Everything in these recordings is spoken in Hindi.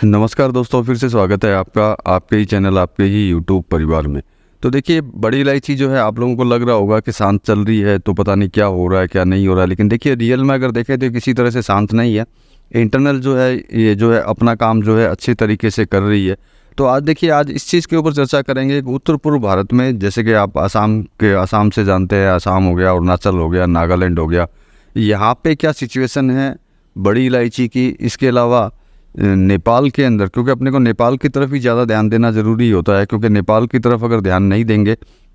नमस्कार दोस्तों, फिर से स्वागत है आपका आपके ही चैनल आपके ही यूट्यूब परिवार में। तो देखिए, बड़ी इलायची जो है आप लोगों को लग रहा होगा कि शांत चल रही है, तो पता नहीं क्या हो रहा है क्या नहीं हो रहा है, लेकिन देखिए रियल में अगर देखें तो किसी तरह से शांत नहीं है। इंटरनल जो है ये जो है अपना काम जो है अच्छे तरीके से कर रही है। तो आज देखिए, आज इस चीज़ के ऊपर चर्चा करेंगे कि उत्तर पूर्व भारत में, जैसे कि आप आसाम से जानते हैं, आसाम हो गया, अरुणाचल हो गया, नागालैंड हो गया, यहाँ पे क्या सिचुएशन है बड़ी इलायची की। इसके अलावा नेपाल के अंदर, क्योंकि अपने को नेपाल की तरफ ही ज़्यादा ध्यान देना ज़रूरी होता है, क्योंकि नेपाल की तरफ अगर ध्यान नहीं देंगे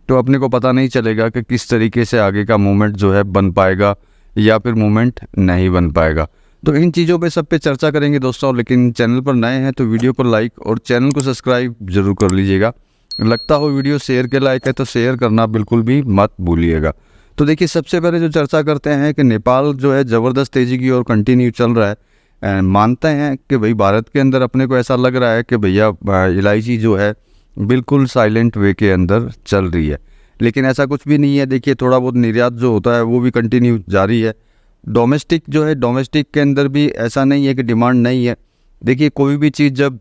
तो अपने को पता नहीं चलेगा कि किस तरीके से आगे का मूवमेंट जो है बन पाएगा या फिर मूवमेंट नहीं बन पाएगा। तो इन चीज़ों पे सब पे चर्चा करेंगे दोस्तों। लेकिन चैनल पर नए हैं तो वीडियो को लाइक और चैनल को सब्सक्राइब जरूर कर लीजिएगा। लगता हो वीडियो शेयर के लायक है तो शेयर करना बिल्कुल भी मत भूलिएगा। तो देखिए, सबसे पहले जो चर्चा करते हैं कि नेपाल जो है ज़बरदस्त तेज़ी की ओर कंटिन्यू चल रहा है। मानते हैं कि भाई भारत के अंदर अपने को ऐसा लग रहा है कि भैया इलायची जो है बिल्कुल साइलेंट वे के अंदर चल रही है, लेकिन ऐसा कुछ भी नहीं है। देखिए, थोड़ा बहुत निर्यात जो होता है वो भी कंटिन्यू जारी है। डोमेस्टिक जो है, डोमेस्टिक के अंदर भी ऐसा नहीं है कि डिमांड नहीं है। देखिए, कोई भी चीज़ जब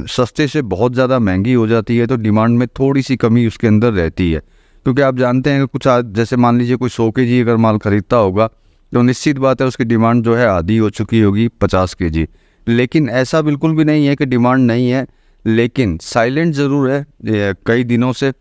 सस्ते से बहुत ज़्यादा महंगी हो जाती है तो डिमांड में थोड़ी सी कमी उसके अंदर रहती है, क्योंकि आप जानते हैं कि कुछ जैसे मान लीजिए कोई 100 kg अगर माल खरीदता होगा तो निश्चित बात है उसकी डिमांड जो है आधी हो चुकी होगी 50 kg। लेकिन ऐसा बिल्कुल भी नहीं है कि डिमांड नहीं है, लेकिन साइलेंट ज़रूर है कई दिनों से।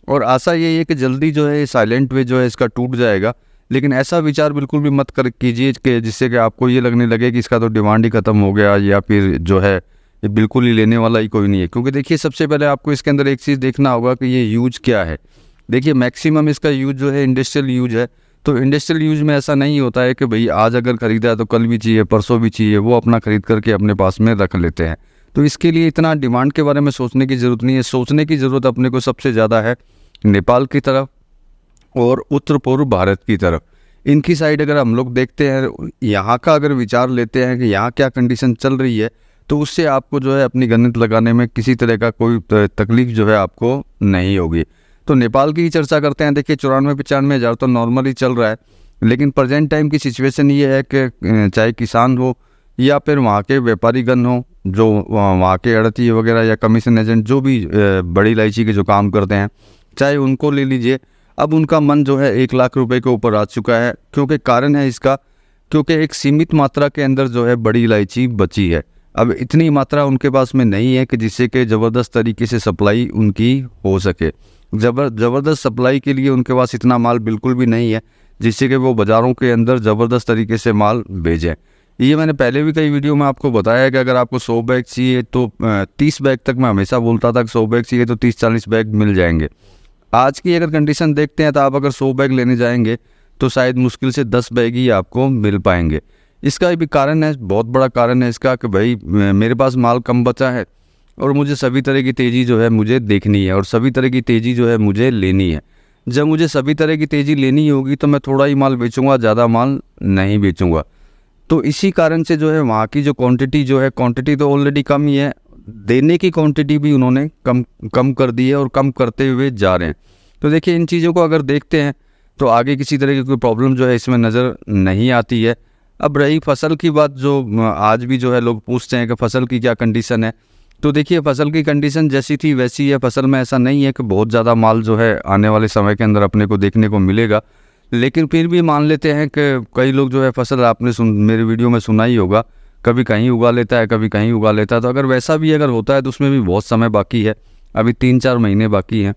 और आशा यही है कि जल्दी जो है साइलेंट वे जो है इसका टूट जाएगा। लेकिन ऐसा विचार बिल्कुल भी मत कर कीजिए कि जिससे कि आपको ये लगने लगे कि इसका तो डिमांड ही ख़त्म हो गया या फिर जो है ये बिल्कुल ही लेने वाला ही कोई नहीं है। क्योंकि देखिए, सबसे पहले आपको इसके अंदर एक चीज़ देखना होगा कि ये यूज क्या है। देखिए, मैक्सिमम इसका यूज जो है इंडस्ट्रियल यूज है। तो इंडस्ट्रियल यूज में ऐसा नहीं होता है कि भाई आज अगर ख़रीदा है तो कल भी चाहिए, परसों भी चाहिए, वो अपना ख़रीद करके अपने पास में रख लेते हैं। तो इसके लिए इतना डिमांड के बारे में सोचने की ज़रूरत नहीं है। सोचने की ज़रूरत अपने को सबसे ज़्यादा है नेपाल की तरफ और उत्तर पूर्व भारत की तरफ। इनकी साइड अगर हम लोग देखते हैं, यहाँ का अगर विचार लेते हैं कि यहाँ क्या कंडीशन चल रही है, तो उससे आपको जो है अपनी गणित लगाने में किसी तरह का कोई तकलीफ जो है आपको नहीं होगी। तो नेपाल की ही चर्चा करते हैं। देखिए, 94-95 हज़ार तो नॉर्मली चल रहा है, लेकिन प्रेजेंट टाइम की सिचुएशन ये है कि चाहे किसान हो या फिर वहाँ के व्यापारीगण हो, जो वहाँ के अड़ती वगैरह या कमीशन एजेंट जो भी बड़ी इलायची के जो काम करते हैं, चाहे उनको ले लीजिए, अब उनका मन जो है 1 लाख रुपए के ऊपर आ चुका है। क्योंकि कारण है इसका, क्योंकि एक सीमित मात्रा के अंदर जो है बड़ी इलायची बची है। अब इतनी मात्रा उनके पास में नहीं है कि जिससे कि ज़बरदस्त तरीके से सप्लाई उनकी हो सके। ज़बरदस्त सप्लाई के लिए उनके पास इतना माल बिल्कुल भी नहीं है जिससे कि वो बाज़ारों के अंदर ज़बरदस्त तरीके से माल भेजें। ये मैंने पहले भी कई वीडियो में आपको बताया कि अगर आपको 100 बैग चाहिए तो 30 बैग तक मैं हमेशा बोलता था कि 100 बैग चाहिए तो 30-40 बैग मिल जाएंगे। आज की अगर कंडीशन देखते हैं तो आप अगर 100 बैग लेने जाएंगे तो शायद मुश्किल से 10 बैग ही आपको मिल पाएंगे। इसका भी कारण है, बहुत बड़ा कारण है इसका, कि भाई मेरे पास माल कम बचा है और मुझे सभी तरह की तेज़ी जो है मुझे देखनी है और सभी तरह की तेज़ी जो है मुझे लेनी है। जब मुझे सभी तरह की तेज़ी लेनी होगी तो मैं थोड़ा ही माल बेचूंगा, ज़्यादा माल नहीं बेचूंगा। तो इसी कारण से जो है वहाँ की जो क्वांटिटी जो है, क्वांटिटी तो ऑलरेडी कम ही है, देने की क्वांटिटी भी उन्होंने कम कर दी है और कम करते हुए जा रहे हैं। तो देखिए, इन चीज़ों को अगर देखते हैं तो आगे किसी तरह की कोई प्रॉब्लम जो है इसमें नज़र नहीं आती है। अब रही फसल की बात, जो आज भी जो है लोग पूछते हैं कि फसल की क्या कंडीशन है, तो देखिए फसल की कंडीशन जैसी थी वैसी है। फसल में ऐसा नहीं है कि बहुत ज़्यादा माल जो है आने वाले समय के अंदर अपने को देखने को मिलेगा। लेकिन फिर भी मान लेते हैं कि कई लोग जो है फसल, आपने मेरे वीडियो में सुना ही होगा, कभी कहीं उगा लेता है, कभी कहीं उगा लेता है। तो अगर वैसा भी अगर होता है तो उसमें भी बहुत समय बाकी है, अभी 3-4 महीने बाकी हैं।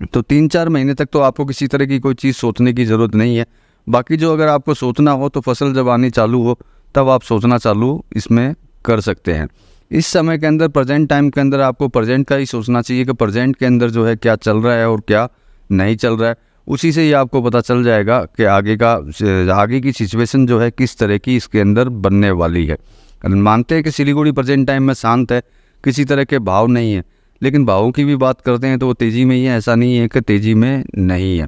तो 3-4 महीने तक तो आपको किसी तरह की कोई चीज़ सोचने की ज़रूरत नहीं है। बाकी जो अगर आपको सोचना हो तो फसल जब आनी चालू हो तब आप सोचना चालू इसमें कर सकते हैं। इस समय के अंदर, प्रेजेंट टाइम के अंदर आपको प्रेजेंट का ही सोचना चाहिए कि प्रेजेंट के अंदर जो है क्या चल रहा है और क्या नहीं चल रहा है। उसी से ही आपको पता चल जाएगा कि आगे की सिचुएशन जो है किस तरह की इसके अंदर बनने वाली है। मानते हैं कि सिलीगुड़ी प्रेजेंट टाइम में शांत है, किसी तरह के भाव नहीं है, लेकिन भावों की भी बात करते हैं तो वो तेज़ी में ही है, ऐसा नहीं है कि तेज़ी में नहीं है।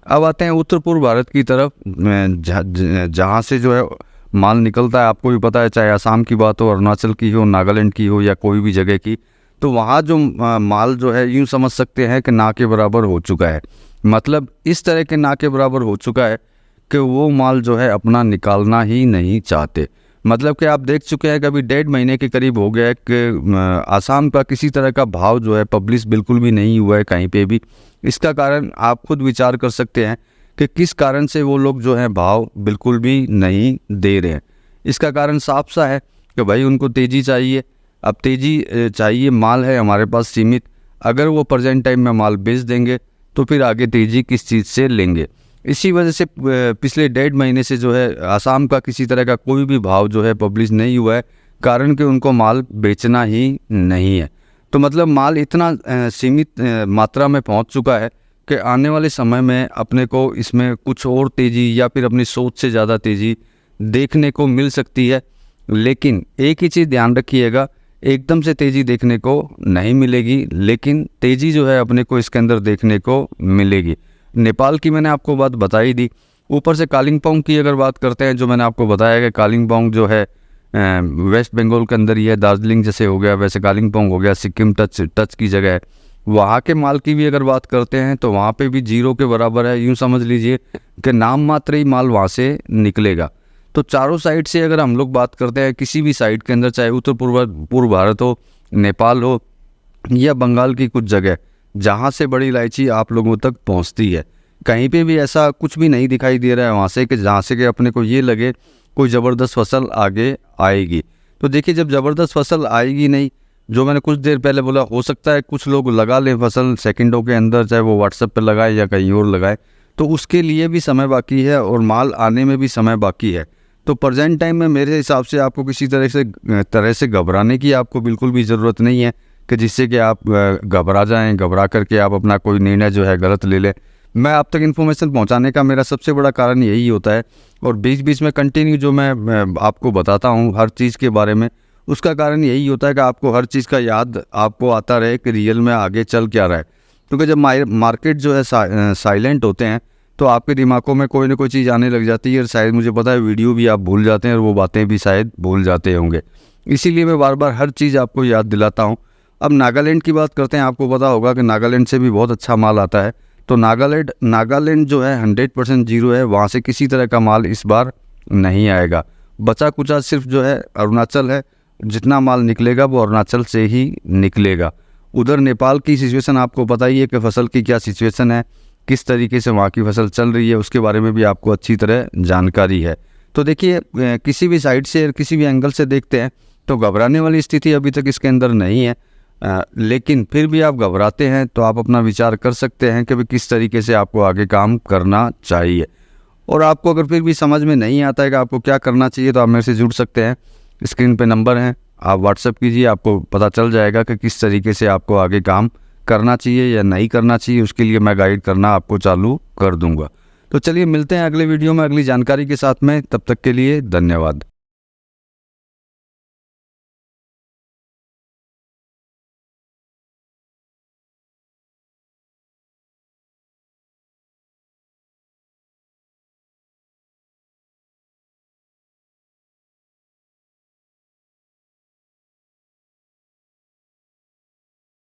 अब आते हैं उत्तर पूर्व भारत की तरफ, जहाँ से जो है माल निकलता है, आपको भी पता है, चाहे आसाम की बात हो, अरुणाचल की हो, नागालैंड की हो या कोई भी जगह की, तो वहाँ जो माल जो है यूँ समझ सकते हैं कि ना के बराबर हो चुका है। मतलब इस तरह के ना के बराबर हो चुका है कि वो माल जो है अपना निकालना ही नहीं चाहते। मतलब कि आप देख चुके हैं कि अभी 1.5 महीने के करीब हो गया है कि आसाम का किसी तरह का भाव जो है पब्लिश बिल्कुल भी नहीं हुआ है कहीं पे भी। इसका कारण आप खुद विचार कर सकते हैं कि किस कारण से वो लोग जो हैं भाव बिल्कुल भी नहीं दे रहे हैं। इसका कारण साफ सा है कि भाई उनको तेज़ी चाहिए। अब तेज़ी चाहिए, माल है हमारे पास सीमित, अगर वो प्रेजेंट टाइम में माल बेच देंगे तो फिर आगे तेज़ी किस चीज़ से लेंगे। इसी वजह से पिछले 1.5 महीने से जो है आसाम का किसी तरह का कोई भी भाव जो है पब्लिश नहीं हुआ है, कारण कि उनको माल बेचना ही नहीं है। तो मतलब माल इतना सीमित मात्रा में पहुंच चुका है कि आने वाले समय में अपने को इसमें कुछ और तेज़ी या फिर अपनी सोच से ज़्यादा तेज़ी देखने को मिल सकती है। लेकिन एक ही चीज़ ध्यान रखिएगा, एकदम से तेज़ी देखने को नहीं मिलेगी, लेकिन तेज़ी जो है अपने को इसके अंदर देखने को मिलेगी। नेपाल की मैंने आपको बात बता ही दी। ऊपर से कालिम्पोंग की अगर बात करते हैं, जो मैंने आपको बताया कि कालिम्पोंग जो है वेस्ट बंगाल के अंदर ही है, दार्जिलिंग जैसे हो गया वैसे कालिम्पोंग हो गया, सिक्किम टच की जगह है। वहाँ के माल की भी अगर बात करते हैं तो वहाँ पे भी जीरो के बराबर है। यूँ समझ लीजिए कि नाम मात्र ही माल वहाँ से निकलेगा। तो चारों साइड से अगर हम लोग बात करते हैं किसी भी साइड के अंदर, चाहे उत्तर पूर्व भारत हो, नेपाल हो या बंगाल की कुछ जगह, जहाँ से बड़ी इलायची आप लोगों तक पहुँचती है, कहीं पे भी ऐसा कुछ भी नहीं दिखाई दे रहा है वहाँ से कि जहाँ से कि अपने को ये लगे कोई ज़बरदस्त फसल आगे आएगी। तो देखिए, जब ज़बरदस्त फसल आएगी नहीं, जो मैंने कुछ देर पहले बोला, हो सकता है कुछ लोग लगा लें फसल सेकंडों के अंदर, चाहे वो व्हाट्सएप पर लगाए या कहीं और लगाए, तो उसके लिए भी समय बाकी है और माल आने में भी समय बाकी है। तो प्रेजेंट टाइम में मेरे हिसाब से आपको किसी तरह से घबराने की आपको बिल्कुल भी ज़रूरत नहीं है कि जिससे कि आप घबरा जाएं, घबरा करके आप अपना कोई निर्णय जो है गलत ले लें। मैं आप तक इन्फॉर्मेशन पहुंचाने का मेरा सबसे बड़ा कारण यही होता है, और बीच बीच में कंटिन्यू जो मैं आपको बताता हूं हर चीज़ के बारे में, उसका कारण यही होता है कि आपको हर चीज़ का याद आपको आता रहे कि रियल में आगे चल क्या रहा है। क्योंकि जब मार्केट जो है साइलेंट होते हैं तो आपके दिमागों में कोई ना कोई चीज़ आने लग जाती है, और शायद मुझे पता है वीडियो भी आप भूल जाते हैं और वो बातें भी शायद भूल जाते होंगे। इसीलिए मैं बार बार हर चीज़ आपको याद दिलाता हूँ। अब नागालैंड की बात करते हैं। आपको पता होगा कि नागालैंड से भी बहुत अच्छा माल आता है। तो नागालैंड जो है 100% जीरो है, वहाँ से किसी तरह का माल इस बार नहीं आएगा। बचा कुचा सिर्फ जो है अरुणाचल है, जितना माल निकलेगा वो अरुणाचल से ही निकलेगा। उधर नेपाल की सिचुएशन आपको पता ही है कि फसल की क्या सिचुएशन है, किस तरीके से वहाँ की फसल चल रही है, उसके बारे में भी आपको अच्छी तरह जानकारी है। तो देखिए, किसी भी साइड से किसी भी एंगल से देखते हैं तो घबराने वाली स्थिति अभी तक इसके अंदर नहीं है। लेकिन फिर भी आप घबराते हैं तो आप अपना विचार कर सकते हैं कि भाई किस तरीके से आपको आगे काम करना चाहिए। और आपको अगर फिर भी समझ में नहीं आता है कि आपको क्या करना चाहिए, तो आप मेरे से जुड़ सकते हैं। स्क्रीन पे नंबर है, आप व्हाट्सएप कीजिए, आपको पता चल जाएगा कि किस तरीके से आपको आगे काम करना चाहिए या नहीं करना चाहिए। उसके लिए मैं गाइड करना आपको चालू कर दूंगा। तो चलिए मिलते हैं अगले वीडियो में अगली जानकारी के साथ में। तब तक के लिए धन्यवाद।